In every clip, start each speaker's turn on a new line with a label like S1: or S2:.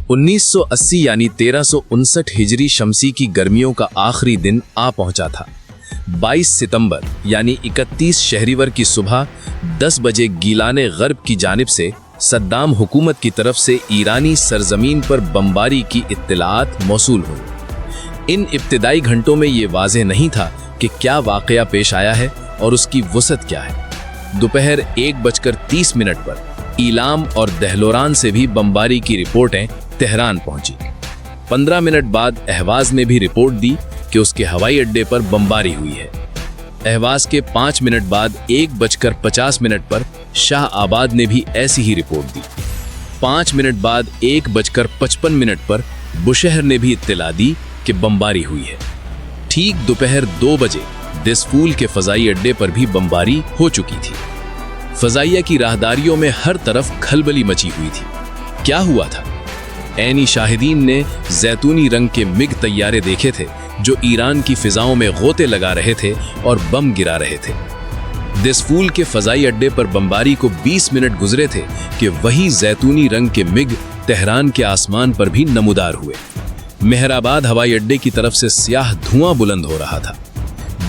S1: 1980 यानी 1359 हिजरी शमसी की गर्मियों का आखिरी दिन आ पहुंचा था। 22 सितंबर यानी 31 शहरीवर की सुबह 10 बजे गीलाने गर्ब की जानिब से सद्दाम हुकूमत की तरफ से ईरानी सरजमीन पर बमबारी की इत्तलात मौसूल हुई। इन इब्तिदाई घंटों में ये वाज़ेह नहीं था कि क्या वाक़या पेश आया है और उसकी वसअत क्या है। दोपहर 1:30 पर ईलाम और दहलोरान से भी बमबारी की रिपोर्टें तेहरान पहुंची। 15 मिनट बाद अहवाज ने भी रिपोर्ट दी कि उसके हवाई अड्डे पर बमबारी हुई है। अहवाज के 5 मिनट बाद 1:50 पर शाह आबाद ने भी ऐसी ही रिपोर्ट दी। 5 मिनट बाद 1:55 पर बुशहर ने भी इत्तला दी कि बमबारी हुई है। ठीक दोपहर 2 बजे दिसफूल के फजाई अड्डे पर भी बमबारी हो चुकी थी। फजाइया की राहदारियों में हर तरफ खलबली मची हुई थी। क्या हुआ था? ऐनी शाहिदीन ने जैतूनी रंग के मिग तैयारे देखे थे जो ईरान की फिजाओं में गोते लगा रहे थे और बम गिरा रहे थे। दिसफूल के फजाई अड्डे पर बमबारी को 20 मिनट गुजरे थे कि वही जैतूनी रंग के मिग तेहरान के आसमान पर भी नमूदार हुए। मेहराबाद हवाई अड्डे की तरफ से स्याह धुआं बुलंद हो रहा था।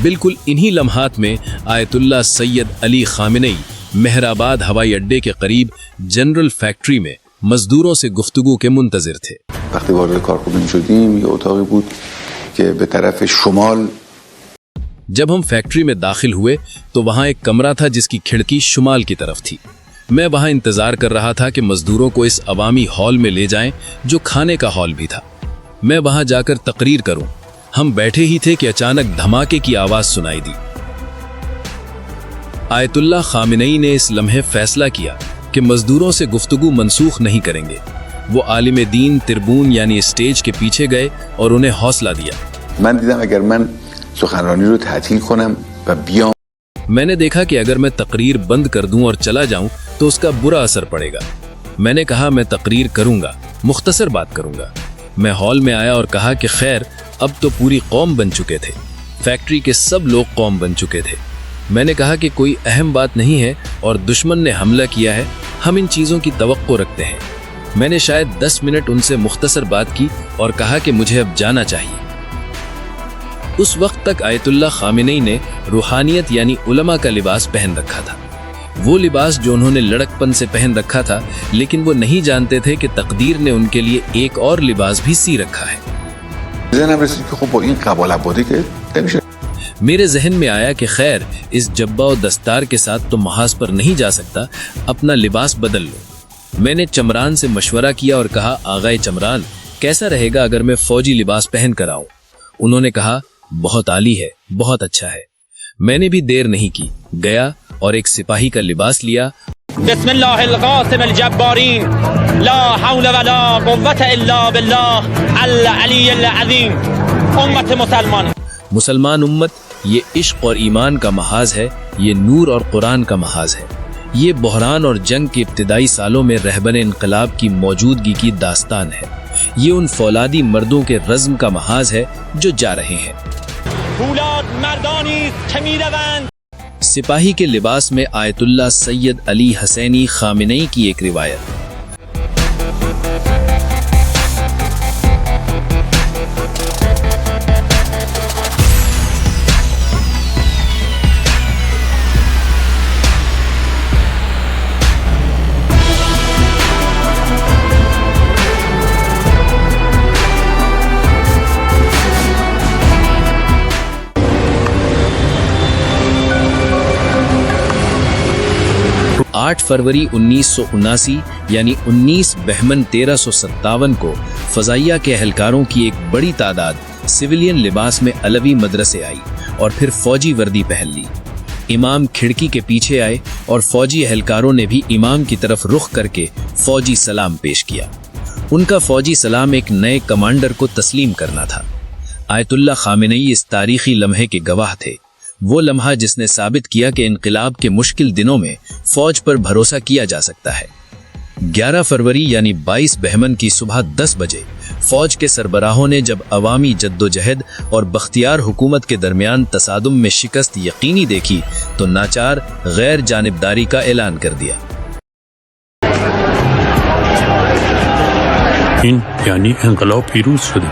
S1: बिल्कुल इन्हीं लम्हात में Ayatollah Syed Ali Khamenei Mehrabad हवाई अड्डे के करीब जनरल फैक्ट्री में मजदूरों से गुफ्तगू के मुंतजिर थे। जब हम फैक्ट्री में दाखिल हुए तो वहां एक कमरा था जिसकी खिड़की शुमाल की तरफ थी। मैं वहां इंतजार कर रहा था कि मजदूरों को इस अवामी हॉल में ले जाएं जो खाने का हॉल भी था। मैं वहां जाकर तकरीर करूं। हम बैठे ही थे कि अचानक धमाके की आवाज सुनाई दी। आयतुल्लाह खामेनेई ने इस लम्हे फैसला किया कि मजदूरों से गुफ्तगू मनसूख नहीं करेंगे। वो आलिम दीन तिरबून यानी स्टेज के पीछे गए और उन्हें हौसला दिया। मैंने देखा कि अगर मैं तकरीर बंद कर दूं और चला जाऊं तो उसका बुरा असर पड़ेगा। मैंने कहा मैं तकरीर करूंगा, मुख्तसर बात करूंगा। मैं हॉल में आया और कहा कि खैर अब तो पूरी कौम बन चुके थे, फैक्ट्री के सब लोग कौम बन चुके थे। मैंने कहा कि कोई अहम बात नहीं है और दुश्मन ने हमला किया है, हम इन चीज़ों की तवक्को रखते हैं। मैंने शायद 10 मिनट उनसे मुख्तसर बात की और कहा कि मुझे अब जाना चाहिए। उस वक्त तक आयतुल्लाह खामेनेई ने रूहानियत यानी उलमा का लिबास पहन रखा था। वो लिबास जो उन्होंने लड़कपन से पहन रखा था, लेकिन वो नहीं जानते थे कि तकदीर ने उनके लिए एक और लिबास भी सी रखा है। मेरे जहन में आया कि खैर इस जब्बा और दस्तार के साथ तो महाज पर नहीं जा सकता, अपना लिबास बदल लो। मैंने चमरान से मशवरा किया और कहा, आगाए चमरान, कैसा रहेगा अगर मैं फौजी लिबास पहन कर आऊं? उन्होंने कहा, बहुत आली है, बहुत अच्छा है। मैंने भी देर नहीं की, गया और एक सिपाही का लिबास लिया। मुसलमान उम्मत, ये इश्क और ईमान का महाज है, ये नूर और कुरान का महाज है। ये बहरान और जंग के इब्तिदाई सालों में रहबन इनकलाब की मौजूदगी की दास्तान है। ये उन फौलादी मर्दों के रज़्म का महाज है जो जा रहे हैं। सिपाही के लिबास में आयतुल्लाह सैयद अली हसैनी खामेनेई की एक रिवायत। आठ फरवरी 1979 यानी 19 बहमन 1357 को फजाइया के अहलकारों की एक बड़ी तादाद सिविलियन लिबास में अलवी मदरसे आई और फिर फौजी वर्दी पहन ली। इमाम खिड़की के पीछे आए और फौजी अहलकारों ने भी इमाम की तरफ रुख करके फौजी सलाम पेश किया। उनका फौजी सलाम एक नए कमांडर को तस्लीम करना था। आयतुल्लाह खामेनेई इस तारीखी लम्हे के गवाह थे, वो लम्हा जिसने साबित किया कि इनकलाब के मुश्किल दिनों में फौज पर भरोसा किया जा सकता है। 11 फरवरी यानी 22 बहमन की सुबह 10 बजे फौज के सरबराहों ने जब अवामी जद्दोजहद और बख्तियार हुकूमत के दरमियान तसादुम में शिकस्त यकीनी देखी तो नाचार गैर जानिबदारी का ऐलान कर दिया।
S2: این یعنی انقلاب پیروز شده.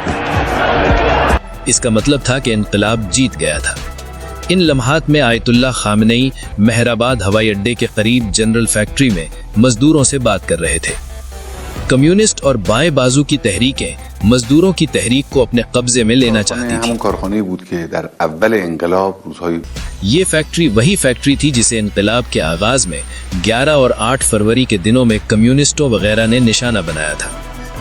S1: اس کا مطلب تھا کہ انقلاب جیت گیا تھا۔ ان لمحات میں آیت اللہ خامنئی مہرآباد ہوائی اڈے کے قریب جنرل فیکٹری میں مزدوروں سے بات کر رہے تھے۔ کمیونسٹ اور بائیں بازو کی تحریکیں مزدوروں کی تحریک کو اپنے قبضے میں لینا چاہتی تھیں۔ یہ فیکٹری وہی فیکٹری تھی جسے انقلاب کے آغاز میں 11 اور 8 فروری کے دنوں میں کمیونسٹوں وغیرہ نے نشانہ بنایا تھا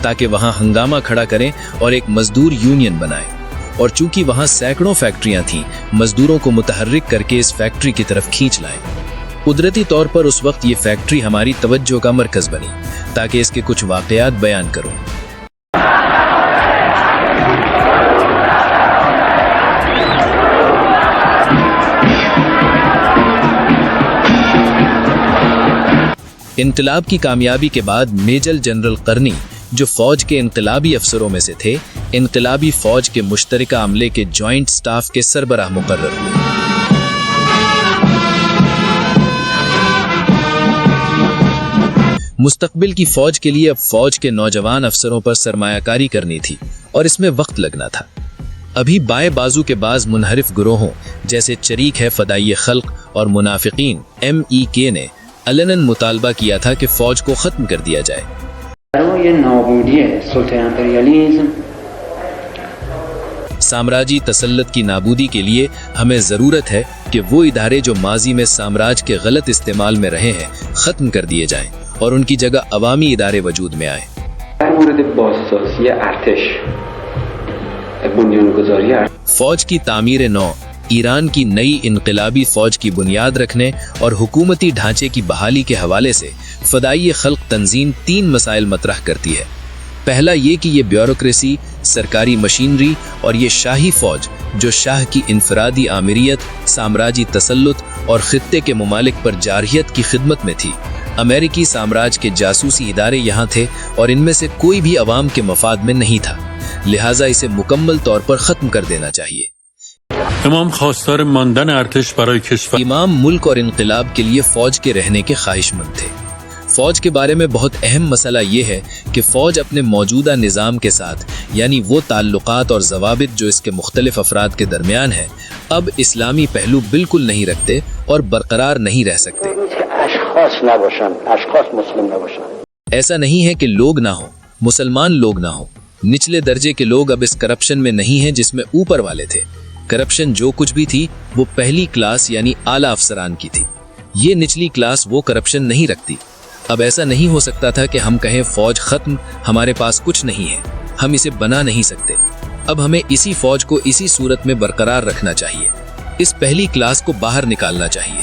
S1: تاکہ وہاں ہنگامہ کھڑا کریں اور ایک مزدور یونین بنائیں، اور چونکہ وہاں سینکڑوں فیکٹریاں تھیں، مزدوروں کو متحرک کر کے اس فیکٹری کی طرف کھینچ لائیں۔ قدرتی طور پر اس وقت یہ فیکٹری ہماری توجہ کا مرکز بنی تاکہ اس کے کچھ واقعات بیان کروں۔ انقلاب کی کامیابی کے بعد میجر جنرل قرنی، جو فوج کے انقلابی افسروں میں سے تھے، انقلابی فوج کے مشترکہ عملے کے جوائنٹ سٹاف کے سربراہ مقرر ہوئے۔ مستقبل کی فوج کے لیے اب فوج کے نوجوان افسروں پر سرمایہ کاری کرنی تھی اور اس میں وقت لگنا تھا۔ ابھی بائیں بازو کے بعض منحرف گروہوں جیسے چریک ہے فدائی خلق اور منافقین MEK نے علناً مطالبہ کیا تھا کہ فوج کو ختم کر دیا جائے۔ سامراجی تسلط کی نابودی کے لیے ہمیں ضرورت ہے کہ وہ ادارے جو ماضی میں سامراج کے غلط استعمال میں رہے ہیں ختم کر دیے جائیں اور ان کی جگہ عوامی ادارے وجود میں آئیں۔ فوج کی تعمیر نو ایران کی نئی انقلابی فوج کی بنیاد رکھنے اور حکومتی ڈھانچے کی بحالی کے حوالے سے فدائی خلق تنظیم 3 مسائل مطرح کرتی ہے۔ پہلا یہ کہ یہ بیوروکریسی، سرکاری مشینری اور یہ شاہی فوج جو شاہ کی انفرادی آمریت، سامراجی تسلط اور خطے کے ممالک پر جارحیت کی خدمت میں تھی۔ امریکی سامراج کے جاسوسی ادارے یہاں تھے اور ان میں سے کوئی بھی عوام کے مفاد میں نہیں تھا، لہٰذا اسے مکمل طور پر ختم کر دینا چاہیے۔
S2: امام خواستار ماندن ارتش برای کشور
S1: امام ملک اور انقلاب کے لیے فوج کے رہنے کے خواہش مند تھے۔ فوج کے بارے میں بہت اہم مسئلہ یہ ہے کہ فوج اپنے موجودہ نظام کے ساتھ، یعنی وہ تعلقات اور ضوابط جو اس کے مختلف افراد کے درمیان ہیں، اب اسلامی پہلو بالکل نہیں رکھتے اور برقرار نہیں رہ سکتے۔ ایسا نہیں ہے کہ لوگ نہ ہوں، مسلمان لوگ نہ ہوں، نچلے درجے کے لوگ اب اس کرپشن میں نہیں ہیں جس میں اوپر والے تھے۔ کرپشن جو کچھ بھی تھی وہ پہلی کلاس یعنی اعلیٰ افسران کی تھی، یہ نچلی کلاس وہ کرپشن نہیں رکھتی۔ اب ایسا نہیں ہو سکتا تھا کہ ہم کہیں فوج ختم، ہمارے پاس کچھ نہیں ہے، ہم اسے بنا نہیں سکتے۔ اب ہمیں اسی فوج کو اسی صورت میں برقرار رکھنا چاہیے، اس پہلی کلاس کو باہر نکالنا چاہیے۔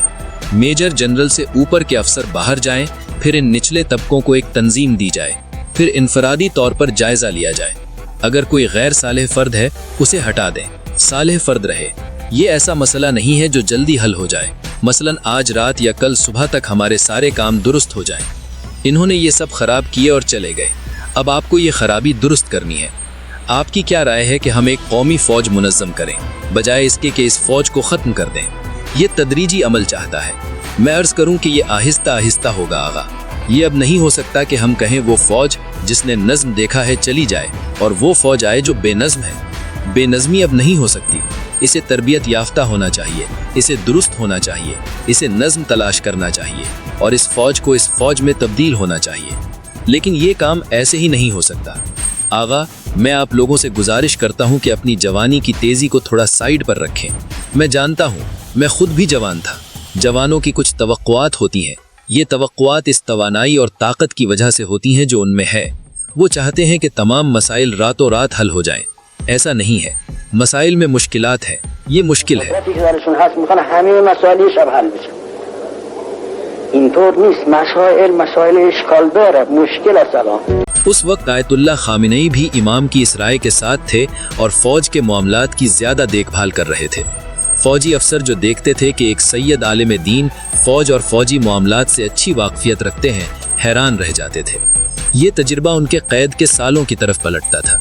S1: میجر جنرل سے اوپر کے افسر باہر جائیں، پھر ان نچلے طبقوں کو ایک تنظیم دی جائے، پھر انفرادی طور پر جائزہ لیا جائے۔ اگر کوئی غیر صالح فرد ہے اسے ہٹا دیں، صالح فرد رہے۔ یہ ایسا مسئلہ نہیں ہے جو جلدی حل ہو جائے، مثلاً آج رات یا کل صبح تک ہمارے سارے کام درست ہو جائیں۔ انہوں نے یہ سب خراب کیے اور چلے گئے، اب آپ کو یہ خرابی درست کرنی ہے۔ آپ کی کیا رائے ہے کہ ہم ایک قومی فوج منظم کریں بجائے اس کے کہ اس فوج کو ختم کر دیں؟ یہ تدریجی عمل چاہتا ہے۔ میں عرض کروں کہ یہ آہستہ آہستہ ہوگا آغا۔ یہ اب نہیں ہو سکتا کہ ہم کہیں وہ فوج جس نے نظم دیکھا ہے چلی جائے اور وہ فوج آئے جو بے نظم ہے۔ بے نظمی اب نہیں ہو سکتی، اسے تربیت یافتہ ہونا چاہیے، اسے درست ہونا چاہیے، اسے نظم تلاش کرنا چاہیے اور اس فوج کو اس فوج میں تبدیل ہونا چاہیے۔ لیکن یہ کام ایسے ہی نہیں ہو سکتا۔ آغا، میں آپ لوگوں سے گزارش کرتا ہوں کہ اپنی جوانی کی تیزی کو تھوڑا سائیڈ پر رکھیں۔ میں جانتا ہوں، میں خود بھی جوان تھا۔ جوانوں کی کچھ توقعات ہوتی ہیں، یہ توقعات اس توانائی اور طاقت کی وجہ سے ہوتی ہیں جو ان میں ہے۔ وہ چاہتے ہیں کہ تمام مسائل راتوں رات حل ہو جائیں، ایسا نہیں ہے۔ مسائل میں مشکلات ہے، یہ مشکل ہے۔ اس وقت آیت اللہ خامنئی بھی امام کی اس رائے کے ساتھ تھے اور فوج کے معاملات کی زیادہ دیکھ بھال کر رہے تھے۔ فوجی افسر جو دیکھتے تھے کہ ایک سید عالم دین فوج اور فوجی معاملات سے اچھی واقفیت رکھتے ہیں، حیران رہ جاتے تھے۔ یہ تجربہ ان کے قید کے سالوں کی طرف پلٹتا تھا۔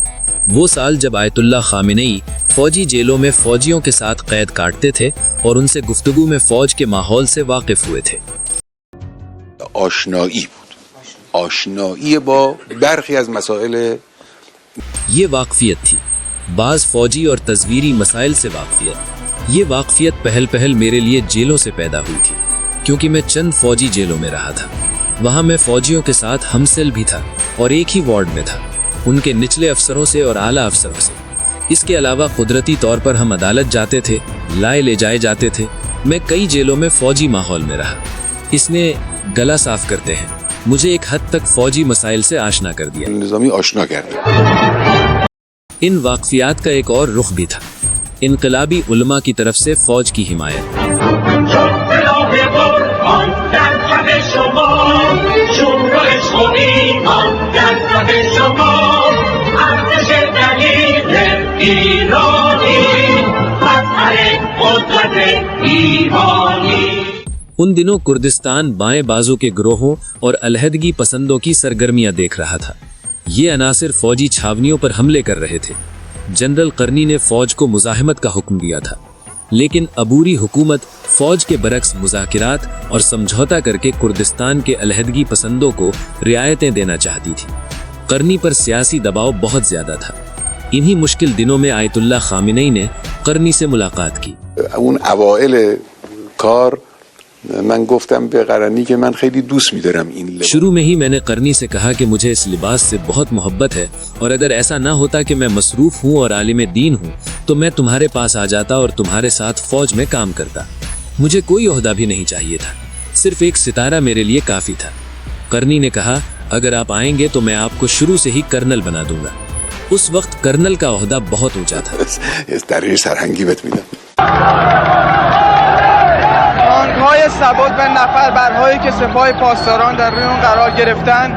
S1: وہ سال جب آیت اللہ خامنئی فوجی جیلوں میں فوجیوں کے ساتھ قید کاٹتے تھے اور ان سے گفتگو میں فوج کے ماحول سے واقف ہوئے تھے۔
S3: آشنایی بود، آشنایی با برخی از مسائل
S1: یہ واقفیت تھی، بعض فوجی اور تصویری مسائل سے واقفیت۔ یہ واقفیت پہل پہل میرے لیے جیلوں سے پیدا ہوئی تھی، کیونکہ میں چند فوجی جیلوں میں رہا تھا۔ وہاں میں فوجیوں کے ساتھ ہمسل بھی تھا اور ایک ہی وارڈ میں تھا، ان کے نچلے افسروں سے اور اعلیٰ افسروں سے۔ اس کے علاوہ قدرتی طور پر ہم عدالت جاتے تھے، لائے لے جائے جاتے تھے۔ میں کئی جیلوں میں فوجی ماحول میں رہا۔ اس نے گلا صاف کرتے ہیں مجھے ایک حد تک فوجی مسائل سے آشنا کر دیا۔
S3: نظامی آشنا کرتے۔
S1: ان واقفیات کا ایک اور رخ بھی تھا، انقلابی علماء کی طرف سے فوج کی حمایت۔ ان دنوں کردستان بائیں بازو کے گروہوں اور علیحدگی پسندوں کی سرگرمیاں دیکھ رہا تھا۔ یہ عناصر فوجی چھاونیوں پر حملے کر رہے تھے۔ جنرل قرنی نے فوج کو مزاحمت کا حکم دیا تھا، لیکن عبوری حکومت فوج کے برعکس مذاکرات اور سمجھوتا کر کے کردستان کے علیحدگی پسندوں کو رعایتیں دینا چاہتی تھی۔ قرنی پر سیاسی دباؤ بہت زیادہ تھا۔ انہی مشکل دنوں میں آیت اللہ خامنئی نے قرنی سے ملاقات کی۔
S3: اون اوائل کار من گفتم به قرنی که من خیلی دوست می‌دارم این لباس۔
S1: شروع میں ہی میں نے قرنی سے کہا کہ مجھے اس لباس سے بہت محبت ہے، اور اگر ایسا نہ ہوتا کہ میں مصروف ہوں اور عالم دین ہوں تو میں تمہارے پاس آ جاتا اور تمہارے ساتھ فوج میں کام کرتا۔ مجھے کوئی عہدہ بھی نہیں چاہیے تھا، صرف ایک ستارہ میرے لیے کافی تھا۔ قرنی نے کہا اگر آپ آئیں گے تو میں آپ کو شروع سے ہی کرنل بنا دوں گا۔ اس وقت کرنل کا عہدہ بہت اونچا تھا۔
S3: اس درجه سرهنگی بهت میدم۔
S4: تانک‌های ثبات و نفربرهایی که سپاه پاسداران در روی اون قرار گرفتن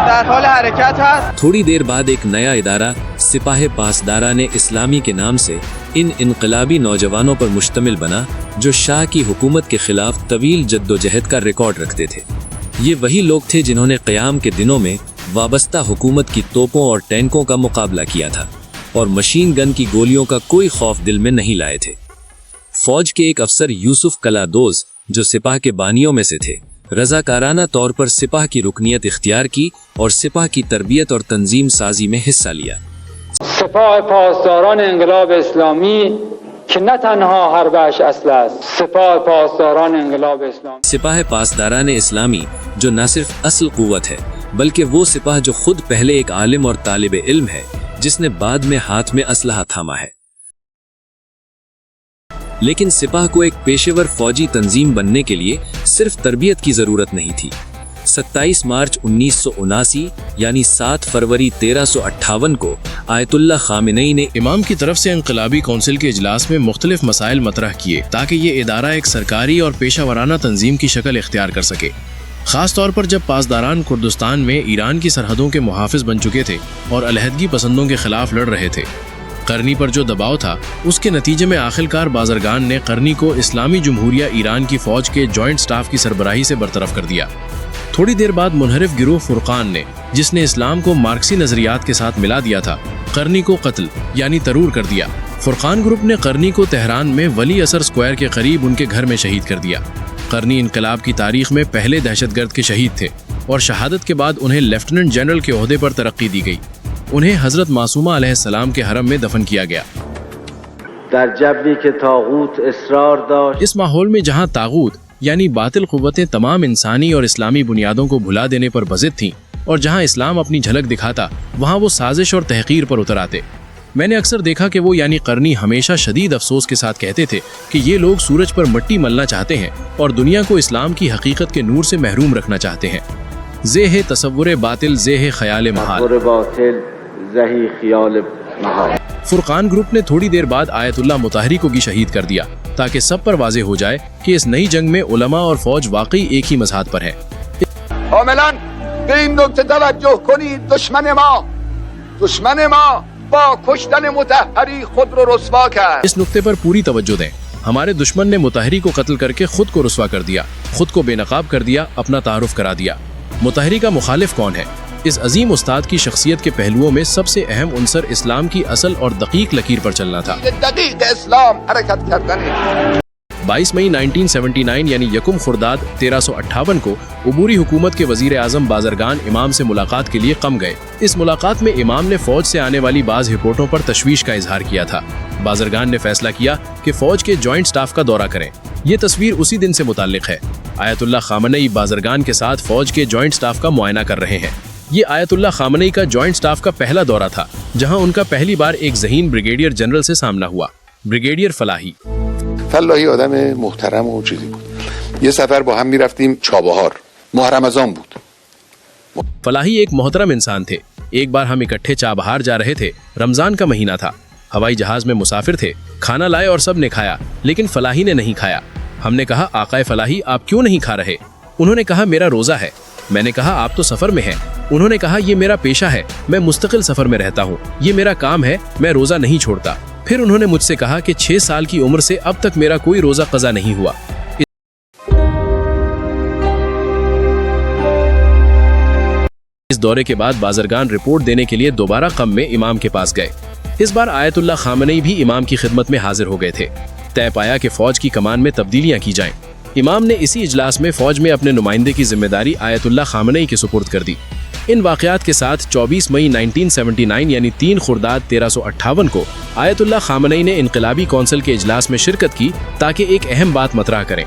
S4: در حال حرکت هست۔
S1: تھوڑی دیر بعد ایک نیا ادارہ سپاہ پاسداران اسلامی کے نام سے ان انقلابی نوجوانوں پر مشتمل بنا جو شاہ کی حکومت کے خلاف طویل جدوجہد کا ریکارڈ رکھتے تھے۔ یہ وہی لوگ تھے جنہوں نے قیام کے دنوں میں وابستہ حکومت کی توپوں اور ٹینکوں کا مقابلہ کیا تھا اور مشین گن کی گولیوں کا کوئی خوف دل میں نہیں لائے تھے۔ فوج کے ایک افسر یوسف کلادوز جو سپاہ کے بانیوں میں سے تھے، رضاکارانہ طور پر سپاہ کی رکنیت اختیار کی اور سپاہ کی تربیت اور تنظیم سازی میں حصہ لیا۔
S5: سپاه پاسداران انقلاب اسلامی که نه تنها حربش اصل است، سپاه پاسداران انقلاب اسلامی
S1: سپاہ پاسداران اسلامی جو نہ صرف اصل قوت ہے بلکہ وہ سپاہ جو خود پہلے ایک عالم اور طالب علم ہے جس نے بعد میں ہاتھ میں اسلحہ تھاما ہے۔ لیکن سپاہ کو ایک پیشے ور فوجی تنظیم بننے کے لیے صرف تربیت کی ضرورت نہیں تھی۔ 27 مارچ 1979 یعنی 7 فروری 1358 کو آیت اللہ خامنئی نے
S6: امام کی طرف سے انقلابی کونسل کے اجلاس میں مختلف مسائل مطرح کیے تاکہ یہ ادارہ ایک سرکاری اور پیشہ ورانہ تنظیم کی شکل اختیار کر سکے، خاص طور پر جب پاسداران کردستان میں ایران کی سرحدوں کے محافظ بن چکے تھے اور علیحدگی پسندوں کے خلاف لڑ رہے تھے۔ قرنی پر جو دباؤ تھا اس کے نتیجے میں آخرکار بازرگان نے قرنی کو اسلامی جمہوریہ ایران کی فوج کے جوائنٹ سٹاف کی سربراہی سے برطرف کر دیا۔ تھوڑی دیر بعد منحرف گروہ فرقان نے، جس نے اسلام کو مارکسی نظریات کے ساتھ ملا دیا تھا، قرنی کو قتل یعنی ترور کر دیا۔ فرقان گروپ نے قرنی کو تہران میں ولی اثر اسکوائر کے قریب ان کے گھر میں شہید کر دیا۔ قرنی انقلاب کی تاریخ میں پہلے دہشت گرد کے شہید تھے اور شہادت کے بعد انہیں لیفٹیننٹ جنرل کے عہدے پر ترقی دی گئی۔ انہیں حضرت معصومہ علیہ السلام کے حرم میں دفن کیا گیا۔
S7: در جبی که طاغوت اصرار داشت،
S6: اس ماحول میں جہاں طاغوت یعنی باطل قوتیں تمام انسانی اور اسلامی بنیادوں کو بھلا دینے پر بضد تھیں اور جہاں اسلام اپنی جھلک دکھاتا وہاں وہ سازش اور تحقیر پر اتر آتے۔ میں نے اکثر دیکھا کہ وہ یعنی قرنی ہمیشہ شدید افسوس کے ساتھ کہتے تھے کہ یہ لوگ سورج پر مٹی ملنا چاہتے ہیں اور دنیا کو اسلام کی حقیقت کے نور سے محروم رکھنا چاہتے ہیں۔ زہ تصور باطل زہ خیال محال۔
S7: تصور باطل زہی خیال محال۔
S6: فرقان گروپ نے تھوڑی دیر بعد آیت اللہ مطہری کو بھی شہید کر دیا تاکہ سب پر واضح ہو جائے کہ اس نئی جنگ میں علماء اور فوج واقعی ایک ہی مذہب پر ہیں۔
S4: کاملا به این نکته توجه کنید، دشمن ما با کشتن مطهری خود رو رسوا کرد۔
S6: اس نقطے پر پوری توجہ دیں۔ ہمارے دشمن نے مطہری کو قتل کر کے خود کو رسوا کر دیا، خود کو بے نقاب کر دیا، اپنا تعارف کرا دیا۔ مطہری کا مخالف کون ہے؟ اس عظیم استاد کی شخصیت کے پہلوؤں میں سب سے اہم عنصر اسلام کی اصل اور دقیق لکیر پر چلنا تھا۔
S4: دقیق اسلام حرکت کردن
S6: 22 मई 1979 यानी यकुम खुर्दाद 1358 को उबूरी हुकूमत के वजीर आजम बाजरगान इमाम से मुलाकात के लिए कम गए। इस मुलाकात में इमाम ने फौज से आने वाली बाज रिपोर्टों पर तशवीश का इजहार किया था। बाजरगान ने फैसला किया कि फौज के जॉइंट स्टाफ का दौरा करें। ये तस्वीर उसी दिन से मुताल्लिक है। आयतुल्लाह खामनेई बाजरगान के साथ फौज के जॉइंट स्टाफ का मुआयना कर रहे हैं। ये आयतुल्लाह खामनेई का जॉइंट स्टाफ का पहला दौरा था, जहां उनका पहली बार एक ज़हीन ब्रिगेडियर जनरल से सामना हुआ, ब्रिगेडियर फलाही।
S3: فلاحی آدم محترم و چیزی بود. یه سفر با هم میرفتیم چابهار. ماه رمضان بود.
S6: फलाही एक मोहतरम इंसान थे। एक बार हम इकट्ठे चाबहार जा रहे थे, रमजान का महीना था। हवाई जहाज में मुसाफिर थे, खाना लाए और सब ने खाया, लेकिन फलाही ने नहीं खाया। हमने कहा, आकाए फलाही आप क्यों नहीं खा रहे? उन्होंने कहा, मेरा रोजा है। मैंने कहा, आप तो सफर में हैं। उन्होंने कहा, ये मेरा पेशा है, मैं मुस्तकिल सफर में रहता हूँ, ये मेरा काम है, मैं रोजा नहीं छोड़ता। फिर उन्होंने मुझसे कहा कि 6 साल की उम्र से अब तक मेरा कोई रोजा कज़ा नहीं हुआ। इस दौरे के बाद बाजरगान रिपोर्ट देने के लिए दोबारा कम में इमाम के पास गए। इस बार आयतुल्लाह खामनेई भी इमाम की खिदमत में हाजिर हो गए थे। तय पाया कि फौज की कमान में तब्दीलियां की जाएं। इमाम ने इसी इजलास में फौज में अपने नुमाइंदे की जिम्मेदारी आयतुल्लाह खामनेई के सुपुर्द कर दी। इन वाक़यात के साथ 24 मई 1979 यानी 3 खुर्दाद 1358 को आयतुल्लाह खामनेई ने इनकलाबी कौंसिल के इजलास में शिरकत की ताकि एक अहम बात मतरा करें,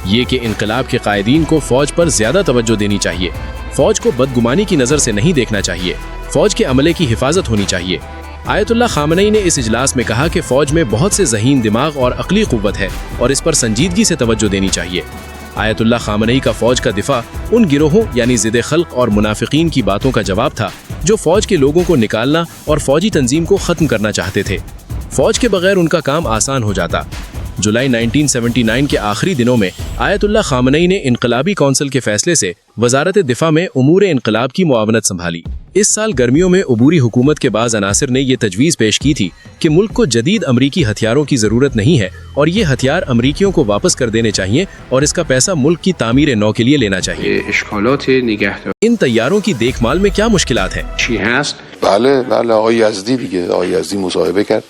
S6: ये कि इनकलाब के कायदीन को फौज पर ज्यादा तवज्जो देनी चाहिए, फौज को बदगुमानी की नज़र से नहीं देखना चाहिए, फौज के अमले की हिफाजत होनी चाहिए। आयतुल्लाह खामनेई ने इस इजलास में कहा कि फौज में बहुत से ज़हीन दिमाग और अक़ली क़ुव्वत है और इस पर संजीदगी से तवज्जो देनी चाहिए। आयतुल्लाह खामनेई का फौज का दिफा उन गिरोहों यानी ज़िद खल्क़ और मुनाफिकीन की बातों का जवाब था जो फौज के लोगों को निकालना और फौजी तंजीम को ख़त्म करना चाहते थे। फौज के बगैर उनका काम आसान हो जाता। जुलाई 1979 के आखिरी दिनों में आयतुल्लाह खामनेई ने इनकलाबी कौंसिल के फैसले से वजारत दिफा में उमूर इनकलाब की मुआवनत संभाली। इस साल गर्मियों में उबूरी हुकूमत के बाज़ अनासिर ने यह तजवीज़ पेश की थी कि मुल्क को जदीद अमरीकी हथियारों की ज़रूरत नहीं है और ये हथियार अमरीकियों को वापस कर देने चाहिए और इसका पैसा मुल्क की तामीर नौ के लिए लेना चाहिए। इन तैयारों की देखभाल में क्या मुश्किलात हैं?
S3: بله آقای یزدی دیگه آقای یزدی مصاحبه کرد.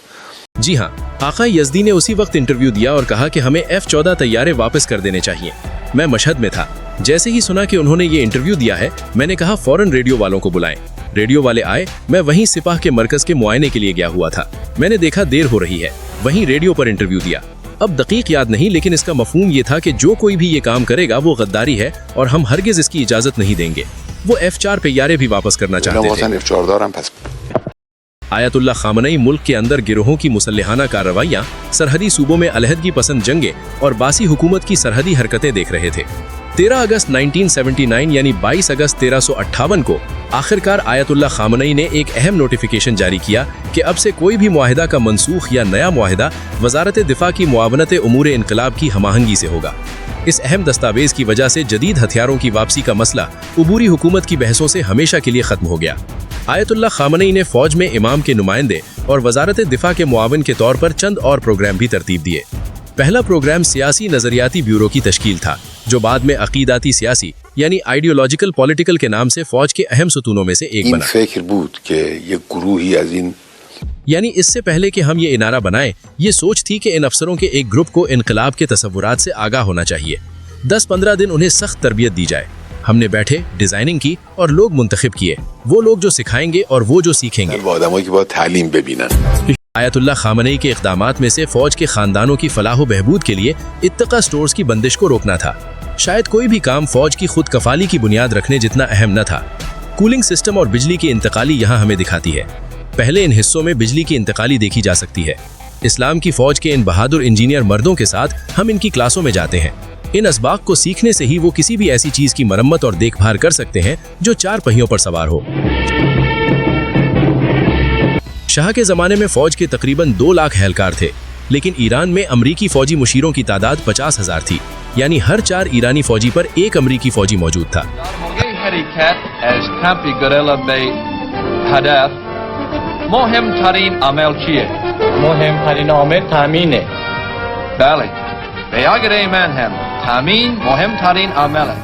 S6: जी हाँ, आका यज़दी ने उसी वक्त इंटरव्यू दिया और कहा कि हमें F-14 तैयारे वापस कर देने चाहिए। मैं मशहद में था। जैसे ही सुना कि उन्होंने ये इंटरव्यू दिया है, मैंने कहा फौरन रेडियो वालों को बुलाएं। रेडियो वाले आए। मैं वहीं सिपाह के मरकज के मुआयने के लिए गया हुआ था। मैंने देखा देर हो रही है, वहीं रेडियो पर इंटरव्यू दिया। अब दकीक याद नहीं, लेकिन इसका मफहूम ये था कि जो कोई भी ये काम करेगा वो गद्दारी है और हम हरगिज इसकी इजाजत नहीं देंगे। वो F-4 तैयारे भी वापस करना चाहते थे। आयतुल्लाह खामनेई मुल्क के अंदर गिरोहों की मुसल्लहाना कार्रवाइयाँ, सरहदी सूबों में अलहदगी पसंद जंगे और बासी हुकूमत की सरहदी हरकतें देख रहे थे। 13 अगस्त 1979 यानी 22 अगस्त 1358 को आखिरकार आयतुल्लाह खामनेई ने एक अहम नोटिफिकेशन जारी किया कि अब से कोई भी मुआहिदा का मनसूख या नया मुआहिदा वजारत दिफा की मुआवनत उमूर इनकलाब की हमाहंगी से होगा। इस अहम दस्तावेज की वजह से जदीद हथियारों की वापसी का मसला उबूरी हुकूमत की बहसों से हमेशा के लिए खत्म हो गया। आयतुल्लाह खामनेई ने फौज में इमाम के नुमाइंदे और वजारत दिफा के मुआविन के तौर पर चंद और प्रोग्राम भी तरतीब दिए। पहला प्रोग्राम सियासी नजरियाती ब्यूरो की तश्कील था, जो बाद में अकीदाती सियासी यानी आइडियोलॉजिकल पॉलिटिकल के नाम से फौज के अहम सुतूनों में से एक बना। यानी इससे पहले कि हम ये इनारा बनाएं, ये सोच थी कि इन अफसरों के एक ग्रुप को इनकलाब के तसव्वुरात से आगाह होना चाहिए। 10-15 दिन उन्हें सख्त तरबियत दी जाए। हमने बैठे, डिजाइनिंग की और लोग मुंतखब किए, वो लोग जो सिखाएंगे और वो जो सीखेंगे। आयतुल्लाह खामनेई के इक़दामात में से फौज के खानदानों की फलाह बहबूद के लिए इत्तका स्टोर्स की बंदिश को रोकना था। शायद कोई भी काम फौज की खुद कफाली की बुनियाद रखने जितना अहम न था। कूलिंग सिस्टम और बिजली की इंतकाली यहाँ हमें दिखाती है। पहले इन हिस्सों में बिजली की इंतकाली देखी जा सकती है। इस्लाम की फौज के इन बहादुर इंजीनियर मर्दों के साथ हम इनकी क्लासों में जाते हैं। इन असबाक को सीखने से ही वो किसी भी ऐसी चीज की मरम्मत और देखभाल कर सकते हैं जो 4 पहियों पर सवार हो। शाह के जमाने में फौज के तकरीबन 2 लाख एहलकार थे, लेकिन ईरान में अमरीकी फौजी मुशीरों की तादाद 50,000 थी, यानी हर 4 ईरानी फौजी पर एक अमरीकी फौजी मौजूद था।
S8: مهمترین عمل چیه؟
S5: مهمترین عامل تامینه.
S8: بله. بیاگره من هم تامین مهمترین عمله.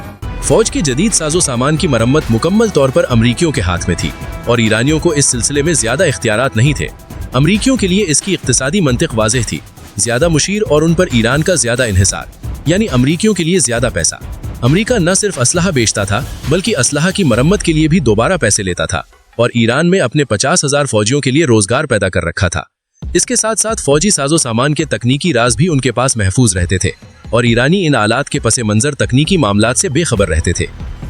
S6: फौज के जदीद साजो सामान की मरम्मत मुकम्मल तौर पर अमरीकियों के हाथ में थी और ईरानियों को इस सिलसिले में ज्यादा इख्तियारात नहीं थे। अमरीकियों के लिए इसकी इक्तिसादी मंतिक वाज़ेह थी। ज्यादा मुशीर और उन पर ईरान का ज्यादा इन्हिसार, यानी अमरीकियों के लिए ज्यादा पैसा। अमरीका न सिर्फ असलहा बेचता था बल्कि असलहा की मरम्मत के लिए भी दोबारा पैसे लेता था और ईरान में अपने 50,000 फौजियों के लिए रोजगार पैदा कर रखा था। इसके साथ साथ फौजी साजो सामान के तकनीकी राज भी उनके पास महफूज रहते थे और ईरानी इन आलात के पसे मंजर तकनीकी मामलात से बेखबर रहते थे।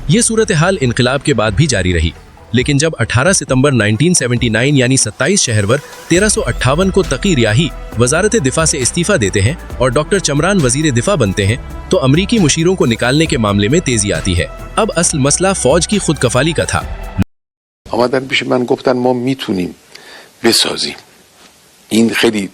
S6: ये सूरत हाल इनकलाब के बाद भी जारी रही, लेकिन जब 18 सितंबर 1979 यानी 27 शहरवर 1358 को तकी रियाही वजारत दिफा से इस्तीफा देते हैं और डॉक्टर चमरान वजीर दिफा बनते हैं, तो अमरीकी मुशीरों को निकालने के मामले में तेजी आती है। अब असल मसला फौज की खुद कफाली का था।
S3: آمدن پیش من گفتن ما میتونیم بسازیم. این خیلی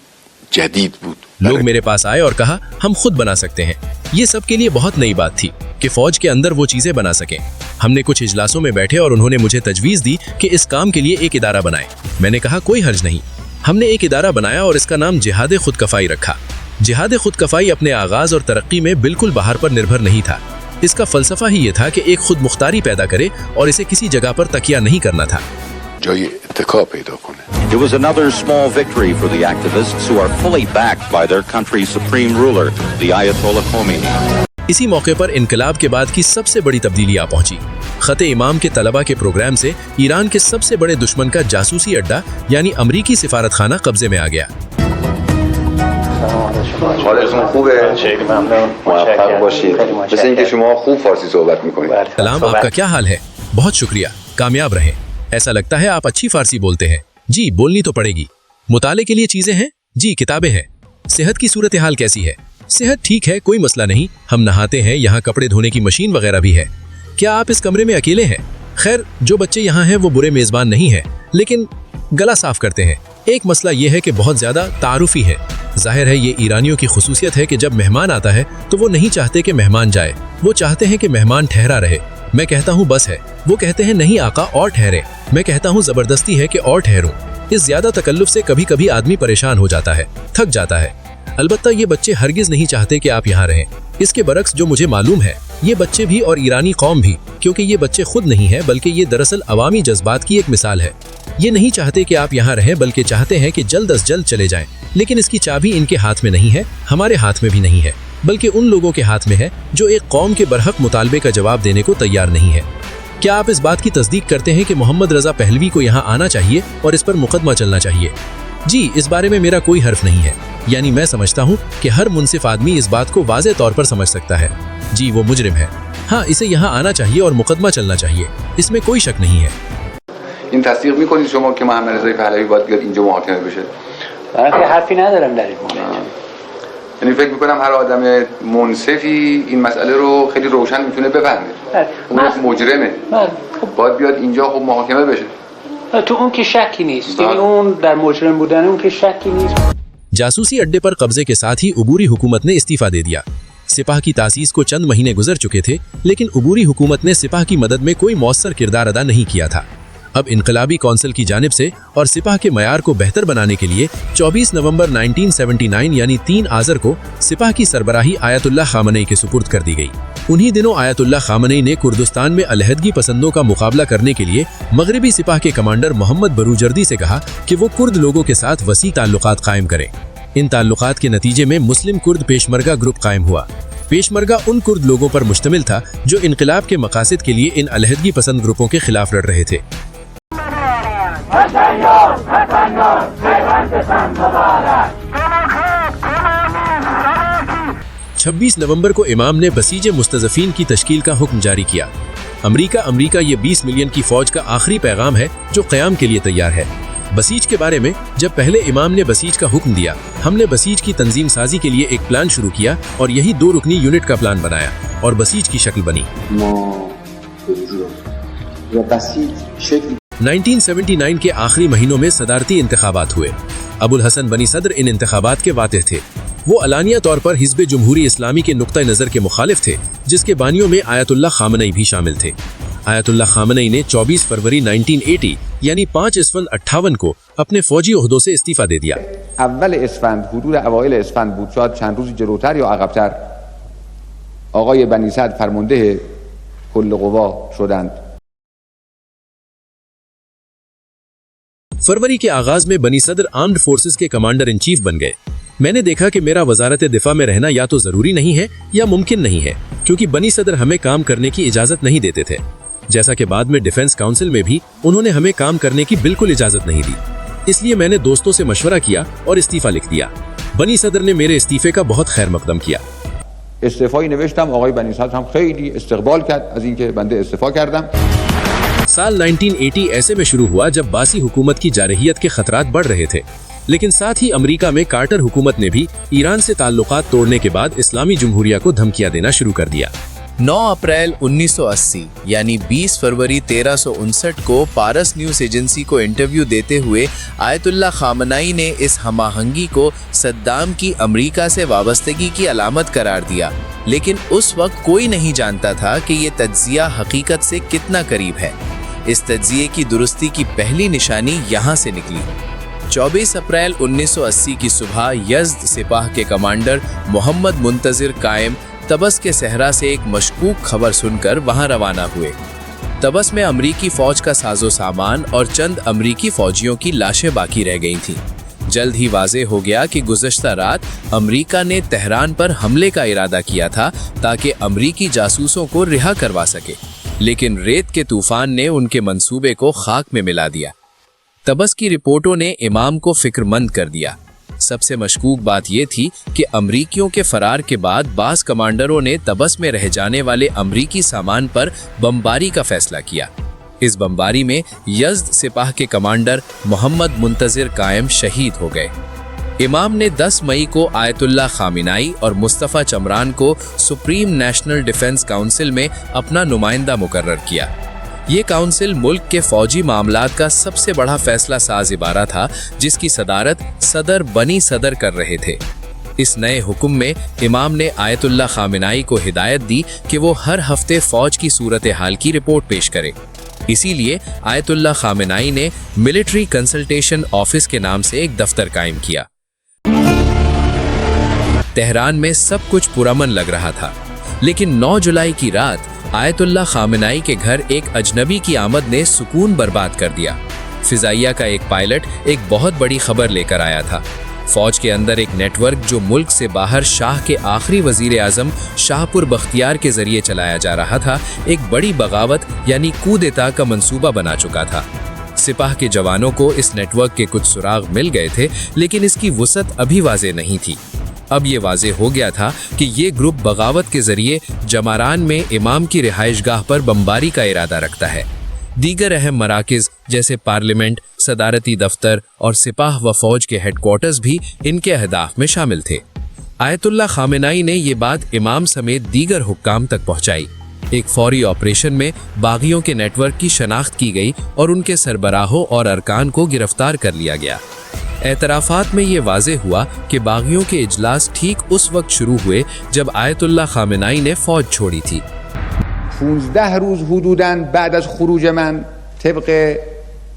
S3: جدید بود.
S6: लोग मेरे पास आए और कहा हम खुद बना सकते हैं। ये सब के लिए बहुत नई बात थी कि फौज के अंदर वो चीजें बना सकें। हमने कुछ इजलासों में बैठे और उन्होंने मुझे तजवीज दी कि इस काम के लिए एक इदारा बनाए। मैंने कहा कोई हर्ज नहीं। हमने एक इदारा बनाया और इसका नाम जिहाद खुद कफाई रखा। जिहाद खुद कफाई अपने आगाज और तरक्की में बिल्कुल बाहर पर निर्भर नहीं था। इसका फलसफा ही ये था कि एक खुद मुख्तारी पैदा करे और इसे किसी जगह पर तकिया नहीं करना था।
S3: جای اتکا پیدا کنه.
S9: It was another small victory for the activists who are fully backed by their country's supreme ruler, the Ayatollah Khomeini.
S6: इसी मौके पर इनकलाब के बाद की सबसे बड़ी तब्दीली आ पहुंची। खते इमाम के तलबा के प्रोग्राम से ईरान के सबसे बड़े दुश्मन का जासूसी अड्डा यानी अमरीकी सिफारत खाना कब्जे में आ गया।
S10: حالتون خوبه؟ موفق باشید. مثل اینکه شما خوب فارسی صحبت میکنید.
S6: सलाम, आपका क्या हाल है? बहुत शुक्रिया, कामयाब रहें। ऐसा लगता है आप अच्छी फारसी बोलते हैं। जी, बोलनी तो पड़ेगी। मुताले के लिए चीजें हैं? जी, किताबें हैं। सेहत की सूरत हाल कैसी है? सेहत ठीक है, कोई मसला नहीं। हम नहाते हैं, यहाँ कपड़े धोने की मशीन वगैरह भी है। क्या आप इस कमरे में अकेले हैं? खैर, जो बच्चे यहाँ हैं वो बुरे मेजबान नहीं है, लेकिन गला साफ करते हैं। एक मसला ये है कि बहुत ज्यादा तारुफी है। जाहिर है ये ईरानियों की खुसूसियत है कि जब मेहमान आता है तो वो नहीं चाहते कि मेहमान जाए, वो चाहते हैं कि मेहमान ठहरा रहे। मैं कहता हूँ बस है, वो कहते हैं नहीं आका और ठहरे। मैं कहता हूँ जबरदस्ती है कि और ठहरूं। इस ज्यादा तकल्लुफ से कभी कभी आदमी परेशान हो जाता है, थक जाता है। अलबत्ता ये बच्चे हरगिज नहीं चाहते कि आप यहाँ रहें। इसके बरक्स जो मुझे मालूम है, ये बच्चे भी और ईरानी कौम भी, क्योंकि ये बच्चे खुद नहीं है बल्कि ये दरअसल अवामी जज्बात की एक मिसाल है। ये नहीं चाहते कि आप यहाँ रहें बल्कि चाहते हैं कि जल्द अज जल्द चले जाएं। लेकिन इसकी चाबी इनके हाथ में नहीं है, हमारे हाथ में भी नहीं है, बल्कि उन लोगों के हाथ में है जो एक कौम के बरहक मुतालबे का जवाब देने को तैयार नहीं है। क्या आप इस बात की तस्दीक करते हैं कि मोहम्मद रजा पहलवी को यहाँ आना चाहिए और इस पर मुकदमा चलना चाहिए? जी, इस बारे में मेरा कोई हर्फ नहीं है। यानी मैं समझता हूँ कि हर मुनसिफ आदमी इस बात को वाज़े तौर पर समझ सकता है। जी, वो मुजरिम है। हाँ, इसे यहाँ आना चाहिए और मुकदमा चलना चाहिए, इसमें कोई शक नहीं है।
S10: این تصدیق میکنید شما که محمد رضا پهلوی باید بیاد اینجا محاکمه بشه؟
S5: من که حرفی ندارم در این مورد.
S10: یعنی فکر میکنم هر آدم منصفی این مسئله رو خیلی روشن میتونه بفهمه. اون مجرمه. باید بیاد اینجا خب محاکمه بشه.
S5: تو اون که شکی نیست. یعنی اون در مجرم بودن اون که شکی نیست.
S6: जासूसी अड्डे पर कब्जे के साथ ही उबूरी हुकूमत ने इस्तीफा दे दिया। सिपाह की तासीस को चंद महीने गुजर चुके थे, लेकिन उबूरी हुकूमत ने सिपाह की मदद में कोई मौसर किरदार अदा नहीं किया था। अब इनकलाबी कौंसिल की जानिब से और सिपाह के मयार को बेहतर बनाने के लिए 24 नवंबर 1979 यानी 3 आज़र को सिपाह की सरबराही आयतुल्लाह खामनेई के सुपुर्द कर दी गई। उन्हीं दिनों आयतुल्लाह खामनेई ने कुर्दिस्तान में अलहदगी पसंदों का मुकाबला करने के लिए मगरबी सिपाह के कमांडर मोहम्मद बरूजर्दी से कहा कि वो कुर्द लोगों के साथ वसी ताल्लुकात कायम करें। इन ताल्लुकात के नतीजे में मुस्लिम कुर्द पेशमरगा ग्रुप कायम हुआ। पेशमरगा उन कुर्द लोगों पर मुश्तमिल था जो इनकलाब के मकासद के लिए इन अलहदगी पसंद ग्रुपों के खिलाफ लड़ रहे थे। 26 नवंबर को इमाम ने बसीज मुस्तज़फ़ीन की तश्कील का हुक्म जारी किया। अमरीका ये 20 मिलियन की फौज का आखिरी पैगाम है जो क़याम के लिए तैयार है। बसीज के बारे में जब पहले इमाम ने बसीज का हुक्म दिया, हमने बसीज की तंजीम साजी के लिए एक प्लान शुरू किया और यही 2 रुकनी यूनिट का प्लान बनाया और बसीज की शक्ल बनी। 1979 के आखिरी महीनों में सदारती इंतखाबात हुए। अबुल हसन बनी सदर इन इंतखाबात के वातिह थे। वो अलानिया तौर पर हिज़्ब जमहूरी इस्लामी के नुक्ता नज़र के मुखालिफ थे, जिसके बानियों में आयतुल्लाह खामनेई भी शामिल थे। आयतुल्लाह खामनेई ने 24 फरवरी 1980 यानी 5 اسفند 58 को अपने फौजी ओहदों से इस्तीफा दे दिया।
S4: اول اسفند حدود اوایل اسفند بود، شاید چند روزی جلوتر یا عقب‌تر آقای بنی سعد فرمانده کل قوا شدند.
S6: फरवरी के आगाज में बनी सदर आर्म्ड फोर्सेस के कमांडर इन चीफ बन गए। میں نے دیکھا کہ میرا وزارت دفاع میں رہنا یا تو ضروری نہیں ہے یا ممکن نہیں ہے، کیونکہ بنی صدر ہمیں کام کرنے کی اجازت نہیں دیتے تھے، جیسا کہ بعد میں ڈیفنس کاؤنسل میں بھی انہوں نے ہمیں کام کرنے کی بالکل اجازت نہیں دی۔ اس لیے میں نے دوستوں سے مشورہ کیا اور استعفیٰ لکھ دیا۔ بنی صدر نے میرے استعفے کا بہت خیر مقدم کیا۔
S10: استعفایی نوشتم، آقای بنی صدر هم خیلی استقبال کرد از اینکه بنده استعفا کردم۔
S6: سال 1980 ایسے میں شروع ہوا جب باسی حکومت کی جارحیت کے خطرات بڑھ رہے تھے، لیکن ساتھ ہی امریکہ میں کارٹر حکومت نے بھی ایران سے تعلقات توڑنے کے بعد اسلامی جمہوریہ کو دھمکیاں دینا شروع کر دیا۔
S1: 9 اپریل 1980 یعنی 20 فروری 1359 کو پارس نیوز ایجنسی کو انٹرویو دیتے ہوئے آیت اللہ خامنائی نے اس ہم آہنگی کو صدام کی امریکہ سے وابستگی کی علامت قرار دیا، لیکن اس وقت کوئی نہیں جانتا تھا کہ یہ تجزیہ حقیقت سے کتنا قریب ہے۔ اس تجزیے کی درستی کی پہلی نشانی یہاں سے نکلی۔ 24 اپریل 1980 کی صبح یزد سپاہ کے کمانڈر محمد منتظر قائم طبس کے صحرا سے ایک مشکوک خبر سن کر وہاں روانہ ہوئے۔ طبس میں امریکی فوج کا ساز و سامان اور چند امریکی فوجیوں کی لاشیں باقی رہ گئی تھیں۔ جلد ہی واضح ہو گیا کہ گزشتہ رات امریکہ نے تہران پر حملے کا ارادہ کیا تھا تاکہ امریکی جاسوسوں کو رہا کروا سکے، لیکن ریت کے طوفان نے ان کے منصوبے کو خاک میں ملا دیا۔ طبس کی رپورٹوں نے امام کو فکر مند کر دیا۔ سب سے مشکوک بات یہ تھی کہ امریکیوں کے فرار کے بعد بعض کمانڈروں نے طبس میں رہ جانے والے امریکی سامان پر بمباری کا فیصلہ کیا۔ اس بمباری میں یزد سپاہ کے کمانڈر محمد منتظر قائم شہید ہو گئے۔ امام نے 10 مئی کو آیت اللہ خامنائی اور مصطفیٰ چمران کو سپریم نیشنل ڈیفنس کاؤنسل میں اپنا نمائندہ مقرر کیا۔ یہ کاؤنسل ملک کے فوجی معاملات کا سب سے بڑا فیصلہ ساز ادارہ تھا، جس کی صدارت صدر بنی صدر کر رہے تھے۔ اس نئے حکم میں امام نے آیت اللہ خامنائی کو ہدایت دی کہ وہ ہر ہفتے فوج کی صورتحال کی رپورٹ پیش کرے۔ اسی لیے آیت اللہ خامنائی نے ملٹری کنسلٹیشن آفس کے نام سے ایک دفتر قائم کیا۔ تہران میں سب کچھ پرامن لگ رہا تھا، لیکن 9 جولائی کی رات آیت اللہ خامنائی کے گھر ایک اجنبی کی آمد نے سکون برباد کر دیا۔ فضائیہ کا ایک پائلٹ ایک بہت بڑی خبر لے کر آیا تھا۔ فوج کے اندر ایک نیٹ ورک جو ملک سے باہر شاہ کے آخری وزیر اعظم شاہ پور بختیار کے ذریعے چلایا جا رہا تھا، ایک بڑی بغاوت یعنی کودیتا کا منصوبہ بنا چکا تھا۔ سپاہ کے جوانوں کو اس نیٹ ورک کے کچھ سراغ مل گئے تھے، لیکن اس کی وسعت ابھی واضح نہیں تھی۔ اب یہ واضح ہو گیا تھا کہ یہ گروپ بغاوت کے ذریعے جماران میں امام کی رہائش گاہ پر بمباری کا ارادہ رکھتا ہے۔ دیگر اہم مراکز جیسے پارلیمنٹ، صدارتی دفتر اور سپاہ و فوج کے ہیڈ کوارٹرز بھی ان کے اہداف میں شامل تھے۔ آیت اللہ خامنائی نے یہ بات امام سمیت دیگر حکام تک پہنچائی۔ ایک فوری آپریشن میں باغیوں کے نیٹ ورک کی شناخت کی گئی اور ان کے سربراہوں اور ارکان کو گرفتار کر لیا گیا۔ اعترافات میں یہ واضح ہوا کہ باغیوں کے اجلاس ٹھیک اس وقت شروع ہوئے جب آیت اللہ خامنائی نے فوج چھوڑی تھی۔
S10: 15 روز حدوداً بعد از خروج من طبق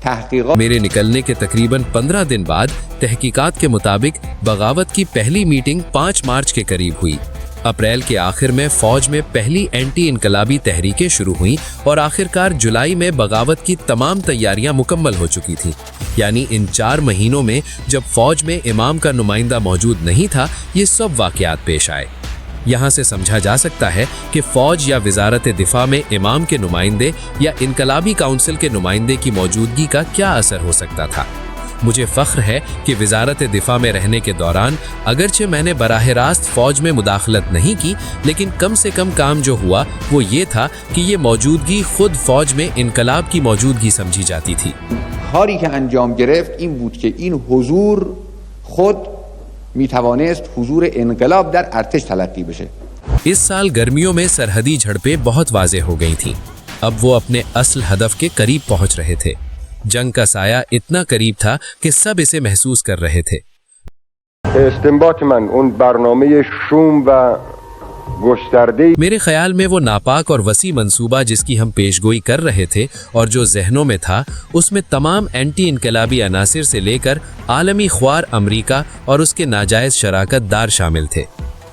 S10: تحقیقات
S6: میرے نکلنے کے تقریباً 15 دن بعد تحقیقات کے مطابق بغاوت کی پہلی میٹنگ 5 مارچ کے قریب ہوئی۔ اپریل کے آخر میں فوج میں پہلی اینٹی انقلابی تحریکیں شروع ہوئیں اور آخرکار جولائی میں بغاوت کی تمام تیاریاں مکمل ہو چکی تھیں۔ یعنی ان 4 مہینوں میں جب فوج میں امام کا نمائندہ موجود نہیں تھا، یہ سب واقعات پیش آئے۔ یہاں سے سمجھا جا سکتا ہے کہ فوج یا وزارت دفاع میں امام کے نمائندے یا انقلابی کونسل کے نمائندے کی موجودگی کا کیا اثر ہو سکتا تھا۔ مجھے فخر ہے کہ وزارت دفاع میں رہنے کے دوران اگرچہ میں نے براہ راست فوج میں مداخلت نہیں کی، لیکن کم سے کم کام جو ہوا وہ یہ تھا کہ یہ موجودگی خود فوج میں انقلاب کی موجودگی سمجھی جاتی تھی۔
S10: کاری که انجام گرفت این بود که این حضور خود میتوانست حضور انقلاب در ارتش تلقی بشه۔
S6: اس سال گرمیوں میں سرحدی جھڑپیں بہت واضح ہو گئی تھیں۔ اب وہ اپنے اصل ہدف کے قریب پہنچ رہے تھے۔ جنگ کا سایہ اتنا قریب تھا کہ سب اسے محسوس کر رہے تھے۔
S11: استنباط من اون برنامه شوم و گسترده
S6: میرے خیال میں وہ ناپاک اور وسیع منصوبہ جس کی ہم پیشگوئی کر رہے تھے اور جو ذہنوں میں تھا، اس میں تمام اینٹی انقلابی عناصر سے لے کر عالمی خوار امریکہ اور اس کے ناجائز شراکت دار شامل تھے۔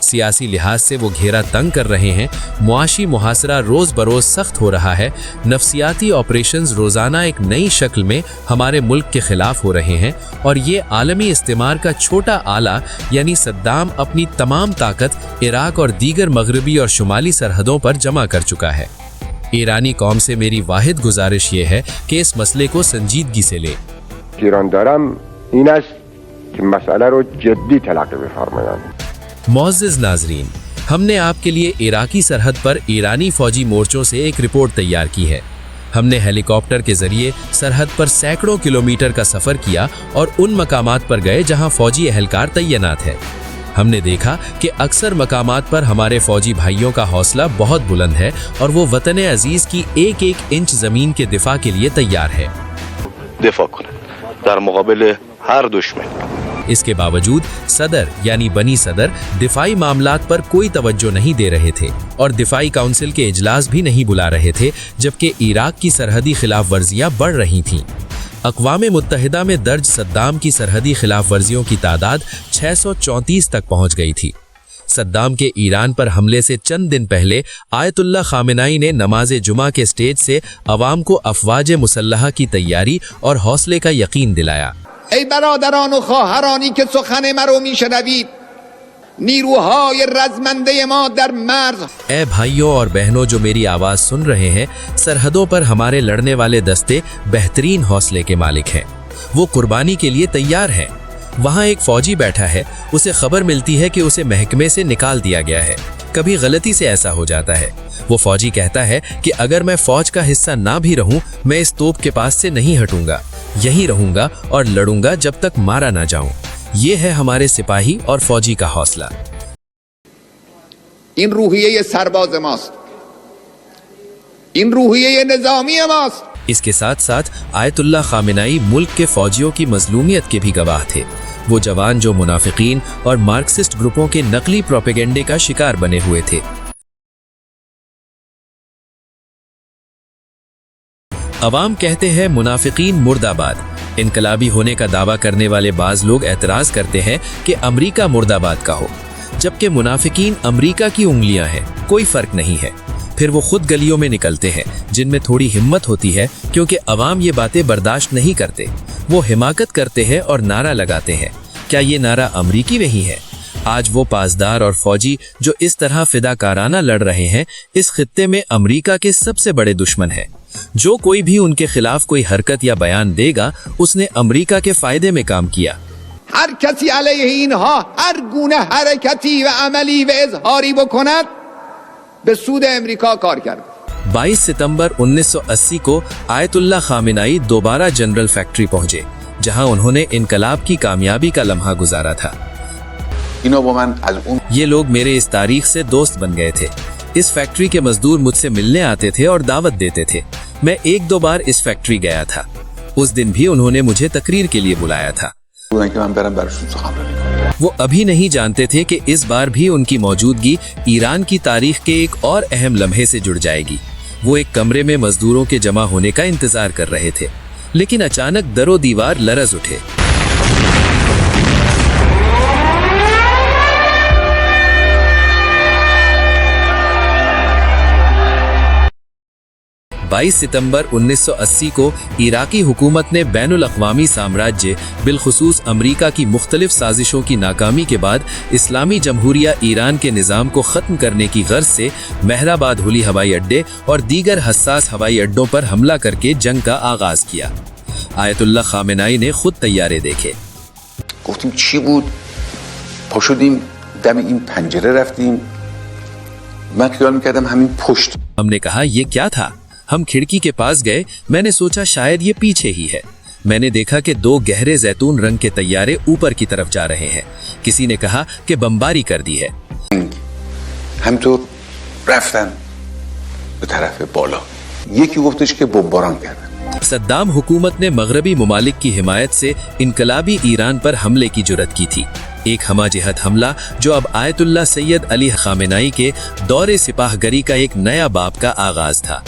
S1: सियासी लिहाज से वो घेरा तंग कर रहे हैं, मुआशी मुहासरा रोज बरोज सख्त हो रहा है, नफ्सियाती ऑपरेशंस रोजाना एक नई शक्ल में हमारे मुल्क के खिलाफ हो रहे हैं और ये आलमी इस्तेमार का छोटा आला यानी सद्दाम अपनी तमाम ताकत इराक और दीगर मगरबी और शुमाली सरहदों पर जमा कर चुका है। ईरानी कौम से मेरी वाहिद गुजारिश ये है कि इस मसले को संजीदगी से ले।
S11: ایران دارم این است که مسئله رو جدی تلقی بفرمایند.
S1: मुअज़्ज़िज़ नाज़रीन, हमने आपके लिए इराकी सरहद पर ईरानी फौजी मोर्चों से एक रिपोर्ट तैयार की है। हमने हेलीकॉप्टर के जरिए सरहद पर सैकड़ों किलोमीटर का सफ़र किया और उन मकामात पर गए जहां फौजी एहलकार तैनात है। हमने देखा कि अक्सर मकामात पर हमारे फौजी भाइयों का हौसला बहुत बुलंद है और वो वतन अजीज़ की एक एक इंच ज़मीन के दिफा के लिए तैयार है।
S12: दिफा करें در مقابل हर दुश्मन।
S1: इसके बावजूद सदर यानी बनी सदर दिफाई मामलात पर कोई तवज्जो नहीं दे रहे थे और दिफाई काउंसिल के इजलास भी नहीं बुला रहे थे, जबकि इराक की सरहदी खिलाफ वर्जियाँ बढ़ रही थीं। अक़वाम मुत्तहिदा में दर्ज सद्दाम की सरहदी खिलाफ वर्जियों की तादाद 634 तक पहुँच गई थी। सद्दाम के ईरान पर हमले से चंद दिन पहले आयतुल्लाह खामेनाई ने नमाज जुमा के स्टेज से अवाम को अफवाज मुसल्लहा की तैयारी और हौसले का यकीन दिलाया।
S4: ای برادران و خواهرانی که سخن مرا میشنوید، نیروهای رزمنده ما در مرز،
S1: ए भाइयों और बहनों जो मेरी आवाज़ सुन रहे हैं, सरहदों पर हमारे लड़ने वाले दस्ते बेहतरीन हौसले के मालिक हैं। वो कुर्बानी के लिए तैयार हैं। वहाँ एक फौजी बैठा है, उसे खबर मिलती है कि उसे महकमे से निकाल दिया गया है। कभी गलती से ऐसा हो जाता है। वो फौजी कहता है कि अगर मैं फौज का हिस्सा ना भी रहूं, मैं इस तोप के पास से नहीं हटूंगा, यहीं रहूंगा और लड़ूंगा जब तक मारा ना जाऊं। ये है हमारे सिपाही और फौजी का हौसला।
S4: این روحیه سرباز ماست، این روحیه نظامی ماست.
S1: इसके साथ साथ आयतुल्लाह खामेनाई मुल्क के फौजियों की मजलूमियत के भी गवाह थे। वो जवान जो मुनाफिकीन और मार्क्सिस्ट ग्रुपों के नकली प्रोपेगेंडे का शिकार बने हुए थे। अवाम कहते हैं मुनाफिकीन मुर्दाबाद। इनकलाबी होने का दावा करने वाले बाज लोग एतराज करते हैं कि अमरीका मुर्दाबाद का हो, जबकि मुनाफिकीन अमरीका की उंगलियां हैं, कोई फर्क नहीं है। फिर वो खुद गलियों में निकलते हैं जिनमें थोड़ी हिम्मत होती है, क्योंकि अवाम ये बातें बर्दाश्त नहीं करते। वो हिमाकत करते हैं और नारा लगाते हैं। क्या ये नारा अमरीकी नहीं है? आज वो पासदार और फौजी जो इस तरह फिदाकाराना लड़ रहे हैं, इस खित्ते में अमरीका के सबसे बड़े दुश्मन हैं। जो कोई भी उनके खिलाफ कोई हरकत या बयान देगा, उसने अमरीका के फायदे में काम किया।
S4: هر کسی علیه اینها هر گونه حرکتی و عملی و اظهاری بکند به سود امریکا کار کرد.
S1: 22 सितंबर 1980 को आयतुल्लाह खामेनाई दोबारा जनरल फैक्ट्री पहुंचे, जहां उन्होंने इनकलाब की कामयाबी का लम्हा गुजारा था। ये लोग मेरे इस तारीख से दोस्त बन गए थे। इस फैक्ट्री के मजदूर मुझसे मिलने आते थे और दावत देते थे। मैं एक दो बार इस फैक्ट्री गया था। उस दिन भी उन्होंने मुझे तकरीर के लिए बुलाया था। वो अभी नहीं जानते थे कि इस बार भी उनकी मौजूदगी ईरान की तारीख के एक और अहम लम्हे से जुड़ जाएगी। वो एक कमरे में मजदूरों के जमा होने का इंतजार कर रहे थे, लेकिन अचानक दरो दीवार लरज उठे। 22 सितंबर 1980 को इराकी हुकूमत ने बैनुल अक़वामी साम्राज्य बिलखुसूस अमरीका की मुख्तलिफ साजिशों की नाकामी के बाद इस्लामी जमहूरिया ईरान के निज़ाम को ख़त्म करने की गर्ज से महराबाद हुली हवाई अड्डे और दीगर हसास हवाई अड्डों पर हमला करके जंग का आगाज़ किया। आयतुल्लाह खामेनाई ने खुद तैयारे देखे।
S3: گفتیم چی بود؟ پا شدیم دم این پنجره رفتیم. من خیال میکردم همین پشت.
S1: हमने कहा ये क्या था? हम खिड़की के पास गए। मैंने सोचा शायद ये पीछे ही है। मैंने देखा कि दो गहरे जैतून रंग के तैयारे ऊपर की तरफ जा रहे हैं। किसी ने कहा कि बमबारी कर दी है।
S3: همینطور رفتن به طرف بالا. یکی گفتش که بمباران کردن.
S1: सद्दाम हुकूमत ने मगरबी मुमालिक की हिमायत से इनकलाबी ईरान पर हमले की जुर्रत की थी। एक हमाजिहत हमला जो अब आयतुल्लाह सैयद अली खामेनाई के दौरे सिपाहगरी का एक नया बाब का आगाज था।